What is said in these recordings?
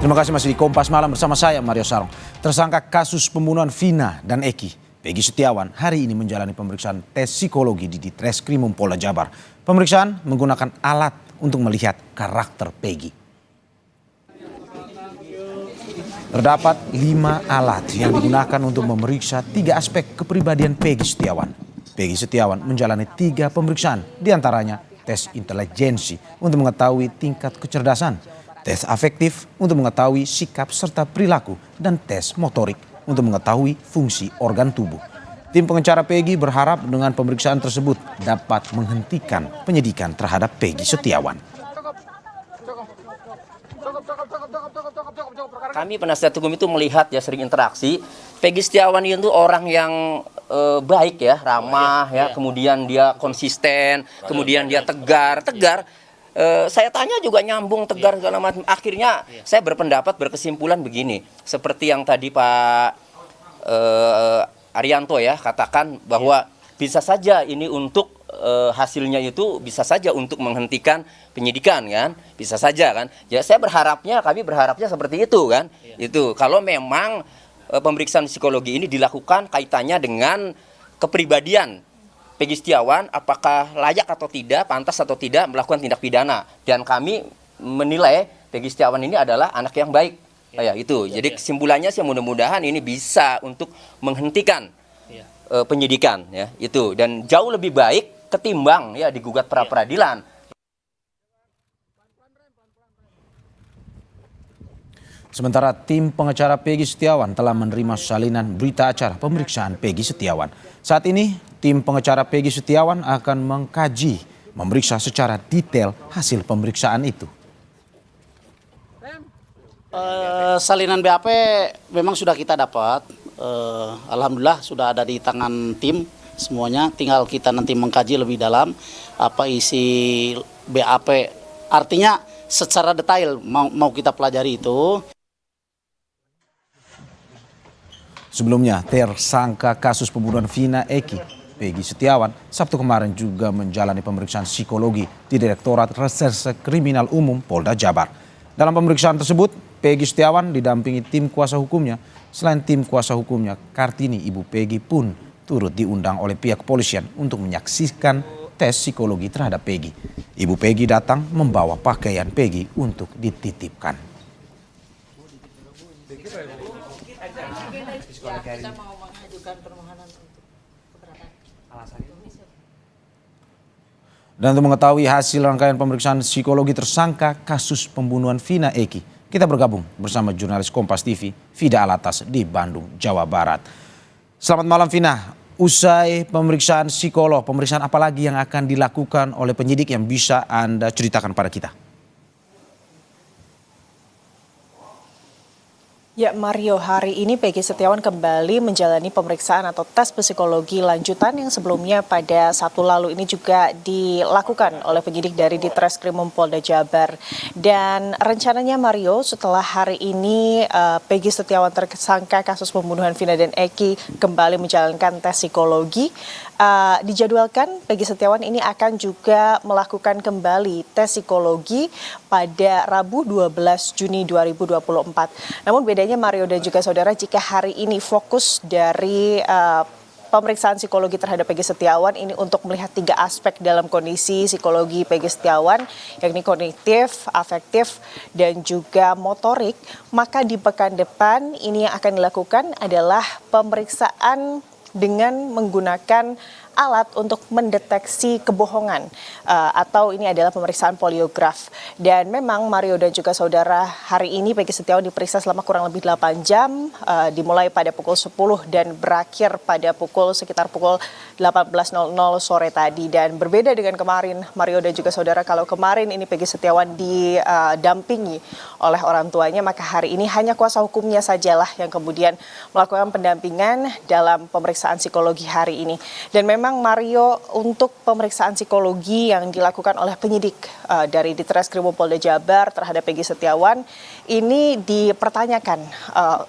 Terima kasih masih di Kompas Malam bersama saya Mario Sarong. Tersangka kasus pembunuhan Vina dan Eki, Peggy Setiawan, hari ini menjalani pemeriksaan tes psikologi di Ditreskrimum Polda Jabar. Pemeriksaan menggunakan alat untuk melihat karakter Peggy. Terdapat 5 alat yang digunakan untuk memeriksa 3 aspek kepribadian Peggy Setiawan. Peggy Setiawan menjalani 3 pemeriksaan, diantaranya tes intelijensi untuk mengetahui tingkat kecerdasan, tes afektif untuk mengetahui sikap serta perilaku, dan tes motorik untuk mengetahui fungsi organ tubuh. Tim pengacara Peggy berharap dengan pemeriksaan tersebut dapat menghentikan penyidikan terhadap Peggy Setiawan. Kami penasihat hukum itu melihat ya sering interaksi. Peggy Setiawan itu orang yang baik ya, ramah ya, kemudian dia konsisten, kemudian dia tegar. Saya tanya juga nyambung, tegar segala macam. Akhirnya saya berkesimpulan begini, seperti yang tadi Pak Arianto ya katakan bahwa bisa saja ini untuk hasilnya itu bisa saja untuk menghentikan penyidikan kan, bisa saja kan. Ya kami berharapnya seperti itu kan. Itu kalau memang pemeriksaan psikologi ini dilakukan kaitannya dengan kepribadian Peggy Setiawan, apakah layak atau tidak, pantas atau tidak melakukan tindak pidana. Dan kami menilai Peggy Setiawan ini adalah anak yang baik. Ya, itu. Jadi kesimpulannya sih mudah-mudahan ini bisa untuk menghentikan penyidikan ya, itu. Dan jauh lebih baik ketimbang ya digugat pra peradilan. Sementara tim pengacara Peggy Setiawan telah menerima salinan berita acara pemeriksaan Peggy Setiawan. Saat ini tim pengacara Peggy Setiawan akan mengkaji, memeriksa secara detail hasil pemeriksaan itu. Salinan BAP memang sudah kita dapat. Alhamdulillah sudah ada di tangan tim semuanya. Tinggal kita nanti mengkaji lebih dalam apa isi BAP. Artinya secara detail mau kita pelajari itu. Sebelumnya, tersangka kasus pembunuhan Vina Eki, Peggy Setiawan, Sabtu kemarin juga menjalani pemeriksaan psikologi di Direktorat Reserse Kriminal Umum Polda Jabar. Dalam pemeriksaan tersebut, Peggy Setiawan didampingi tim kuasa hukumnya. Selain tim kuasa hukumnya, Kartini, ibu Peggy pun turut diundang oleh pihak kepolisian untuk menyaksikan tes psikologi terhadap Peggy. Ibu Peggy datang membawa pakaian Peggy untuk dititipkan. Kita mau mengajukan permohonan untuk keberatan. Dan untuk mengetahui hasil rangkaian pemeriksaan psikologi tersangka kasus pembunuhan Vina Eki, kita bergabung bersama jurnalis Kompas TV, Fida Alatas di Bandung, Jawa Barat. Selamat malam Vina. Usai pemeriksaan psikolog, pemeriksaan apa lagi yang akan dilakukan oleh penyidik yang bisa Anda ceritakan pada kita? Ya Mario, hari ini Peggy Setiawan kembali menjalani pemeriksaan atau tes psikologi lanjutan yang sebelumnya pada Sabtu lalu ini juga dilakukan oleh penyidik dari Ditreskrimum Polda Jabar. Dan rencananya Mario, setelah hari ini Peggy Setiawan tersangka kasus pembunuhan Vina dan Eki kembali menjalankan tes psikologi, dijadwalkan Peggy Setiawan ini akan juga melakukan kembali tes psikologi pada Rabu 12 Juni 2024. Namun bedanya Mario dan juga saudara, jika hari ini fokus dari pemeriksaan psikologi terhadap Peggy Setiawan ini untuk melihat 3 aspek dalam kondisi psikologi Peggy Setiawan, yakni kognitif, afektif, dan juga motorik, maka di pekan depan ini yang akan dilakukan adalah pemeriksaan dengan menggunakan alat untuk mendeteksi kebohongan atau ini adalah pemeriksaan poligraf. Dan memang Mario dan juga saudara, hari ini Peggy Setiawan diperiksa selama kurang lebih 8 jam, dimulai pada pukul 10 dan berakhir pada sekitar pukul 18.00 sore tadi. Dan berbeda dengan kemarin Mario dan juga saudara, kalau kemarin ini Peggy Setiawan didampingi oleh orang tuanya, maka hari ini hanya kuasa hukumnya sajalah yang kemudian melakukan pendampingan dalam pemeriksaan psikologi hari ini. Dan memang memang Mario, untuk pemeriksaan psikologi yang dilakukan oleh penyidik dari Ditreskrimum Polda Jabar terhadap Peggy Setiawan ini dipertanyakan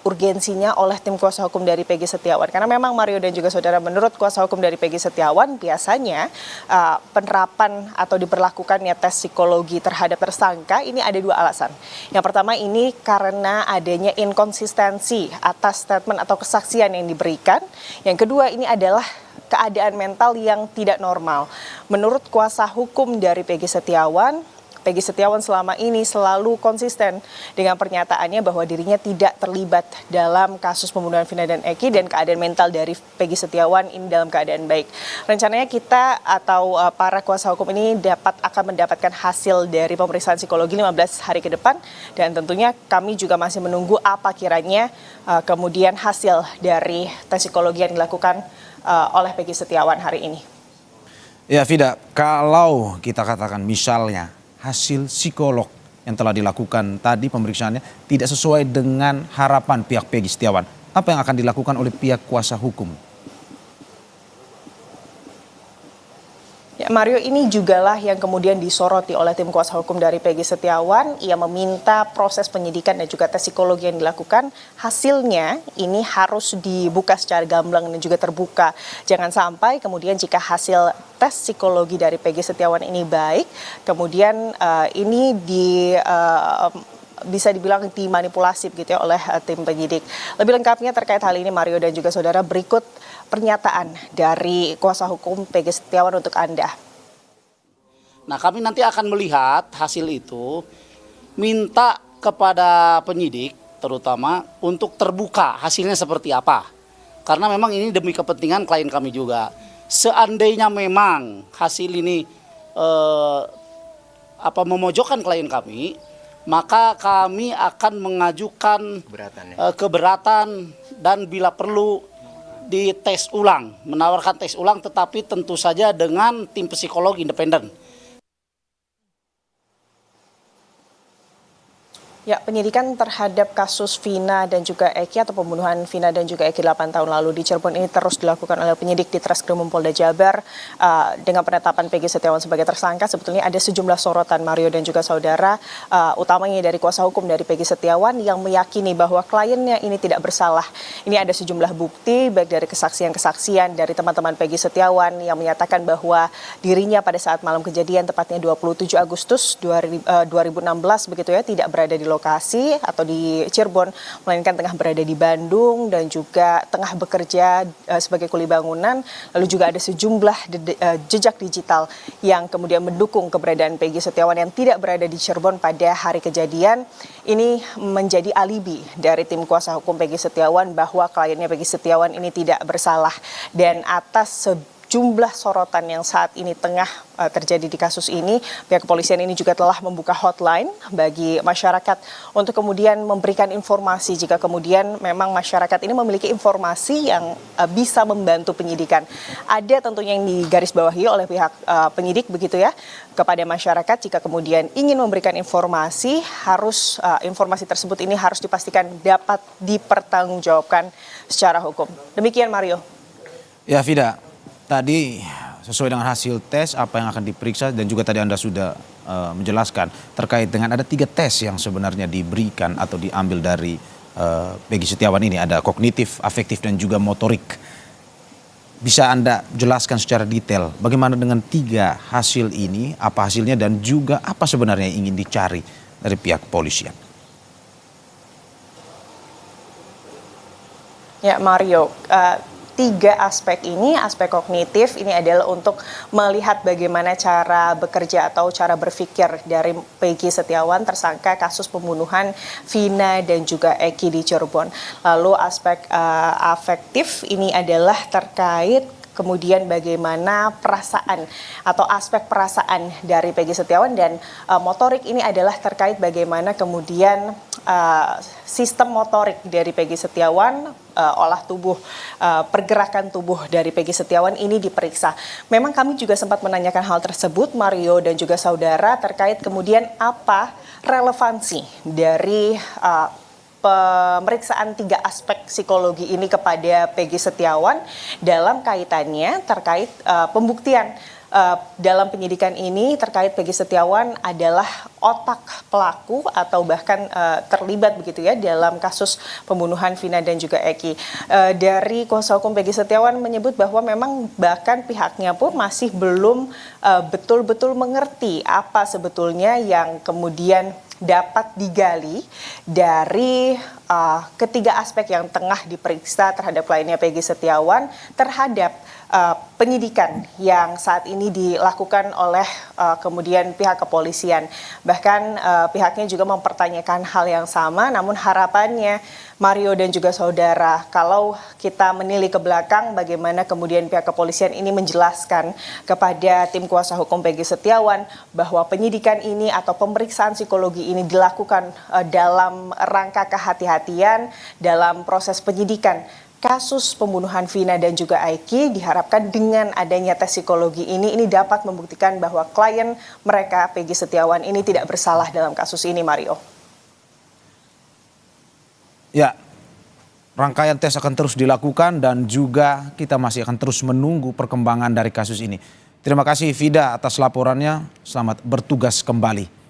urgensinya oleh tim kuasa hukum dari Peggy Setiawan. Karena memang Mario dan juga saudara, menurut kuasa hukum dari Peggy Setiawan biasanya penerapan atau diberlakukannya tes psikologi terhadap tersangka ini ada dua alasan. Yang pertama ini karena adanya inkonsistensi atas statement atau kesaksian yang diberikan. Yang kedua ini adalah keadaan mental yang tidak normal. Menurut kuasa hukum dari Peggy Setiawan selama ini selalu konsisten dengan pernyataannya bahwa dirinya tidak terlibat dalam kasus pembunuhan Vina dan Eki, dan keadaan mental dari Peggy Setiawan ini dalam keadaan baik. Rencananya kita atau para kuasa hukum ini akan mendapatkan hasil dari pemeriksaan psikologi 15 hari ke depan, dan tentunya kami juga masih menunggu apa kiranya kemudian hasil dari tes psikologi yang dilakukan oleh Peggy Setiawan hari ini. Ya Vida, kalau kita katakan misalnya hasil psikolog yang telah dilakukan tadi pemeriksaannya tidak sesuai dengan harapan pihak Peggy Setiawan, apa yang akan dilakukan oleh pihak kuasa hukum? Ya, Mario, ini jugalah yang kemudian disoroti oleh tim kuasa hukum dari Peggy Setiawan. Ia meminta proses penyidikan dan juga tes psikologi yang dilakukan, hasilnya ini harus dibuka secara gamblang dan juga terbuka. Jangan sampai kemudian jika hasil tes psikologi dari Peggy Setiawan ini baik, kemudian ini bisa dibilang dimanipulasi begitu ya oleh tim penyidik. Lebih lengkapnya terkait hal ini, Mario dan juga saudara, berikut pernyataan dari kuasa hukum Peggy Setiawan untuk Anda. Nah, kami nanti akan melihat hasil itu, minta kepada penyidik terutama untuk terbuka hasilnya seperti apa. Karena memang ini demi kepentingan klien kami juga. Seandainya memang hasil ini memojokkan klien kami, maka kami akan mengajukan keberatan dan bila perlu dites ulang, menawarkan tes ulang, tetapi tentu saja dengan tim psikolog independen. Ya, penyidikan terhadap kasus Vina dan juga Eki atau pembunuhan Vina dan juga Eki 8 tahun lalu di Cirebon ini terus dilakukan oleh penyidik di Ditreskrimum Polda Jabar. Dengan penetapan Peggy Setiawan sebagai tersangka, sebetulnya ada sejumlah sorotan, Mario dan juga saudara, utamanya dari kuasa hukum dari Peggy Setiawan yang meyakini bahwa kliennya ini tidak bersalah. Ini ada sejumlah bukti baik dari kesaksian-kesaksian dari teman-teman Peggy Setiawan yang menyatakan bahwa dirinya pada saat malam kejadian, tepatnya 27 Agustus 2016 begitu ya, tidak berada di lokasi atau di Cirebon, melainkan tengah berada di Bandung dan juga tengah bekerja sebagai kuli bangunan. Lalu juga ada sejumlah jejak digital yang kemudian mendukung keberadaan Peggy Setiawan yang tidak berada di Cirebon pada hari kejadian. Ini menjadi alibi dari tim kuasa hukum Peggy Setiawan bahwa kliennya Peggy Setiawan ini tidak bersalah. Dan atas jumlah sorotan yang saat ini tengah terjadi di kasus ini, pihak kepolisian ini juga telah membuka hotline bagi masyarakat untuk kemudian memberikan informasi jika kemudian memang masyarakat ini memiliki informasi yang bisa membantu penyidikan. Ada tentunya yang digarisbawahi oleh pihak penyidik begitu ya, kepada masyarakat jika kemudian ingin memberikan informasi, harus informasi tersebut ini harus dipastikan dapat dipertanggungjawabkan secara hukum. Demikian, Mario. Ya Vida, tadi sesuai dengan hasil tes apa yang akan diperiksa dan juga tadi Anda sudah menjelaskan terkait dengan ada 3 tes yang sebenarnya diberikan atau diambil dari Peggy Setiawan ini. Ada kognitif, afektif dan juga motorik. Bisa Anda jelaskan secara detail bagaimana dengan 3 hasil ini, apa hasilnya dan juga apa sebenarnya yang ingin dicari dari pihak kepolisian? Ya Mario, 3 aspek ini, aspek kognitif ini adalah untuk melihat bagaimana cara bekerja atau cara berpikir dari Peggy Setiawan tersangka kasus pembunuhan Vina dan juga Eki di Cirebon. Lalu aspek afektif ini adalah terkait kemudian bagaimana perasaan atau aspek perasaan dari Peggy Setiawan, dan motorik ini adalah terkait bagaimana kemudian sistem motorik dari Peggy Setiawan, olah tubuh, pergerakan tubuh dari Peggy Setiawan ini diperiksa. Memang kami juga sempat menanyakan hal tersebut, Mario dan juga saudara, terkait kemudian apa relevansi dari pemeriksaan 3 aspek psikologi ini kepada Peggy Setiawan dalam kaitannya terkait pembuktian dalam penyidikan ini terkait Peggy Setiawan adalah otak pelaku atau bahkan terlibat begitu ya dalam kasus pembunuhan Vina dan juga Eki. Dari kuasa hukum Peggy Setiawan menyebut bahwa memang bahkan pihaknya pun masih belum betul-betul mengerti apa sebetulnya yang kemudian dapat digali dari ketiga aspek yang tengah diperiksa terhadap kliennya Peggy Setiawan terhadap penyidikan yang saat ini dilakukan oleh kemudian pihak kepolisian. Bahkan pihaknya juga mempertanyakan hal yang sama, namun harapannya Mario dan juga saudara, kalau kita menilik ke belakang bagaimana kemudian pihak kepolisian ini menjelaskan kepada tim kuasa hukum Peggy Setiawan bahwa penyidikan ini atau pemeriksaan psikologi ini dilakukan dalam rangka kehati-hatian dalam proses penyidikan kasus pembunuhan Vina dan juga Eki. Diharapkan dengan adanya tes psikologi ini dapat membuktikan bahwa klien mereka Peggy Setiawan ini tidak bersalah dalam kasus ini, Mario. Ya, rangkaian tes akan terus dilakukan dan juga kita masih akan terus menunggu perkembangan dari kasus ini. Terima kasih Vida atas laporannya, selamat bertugas kembali.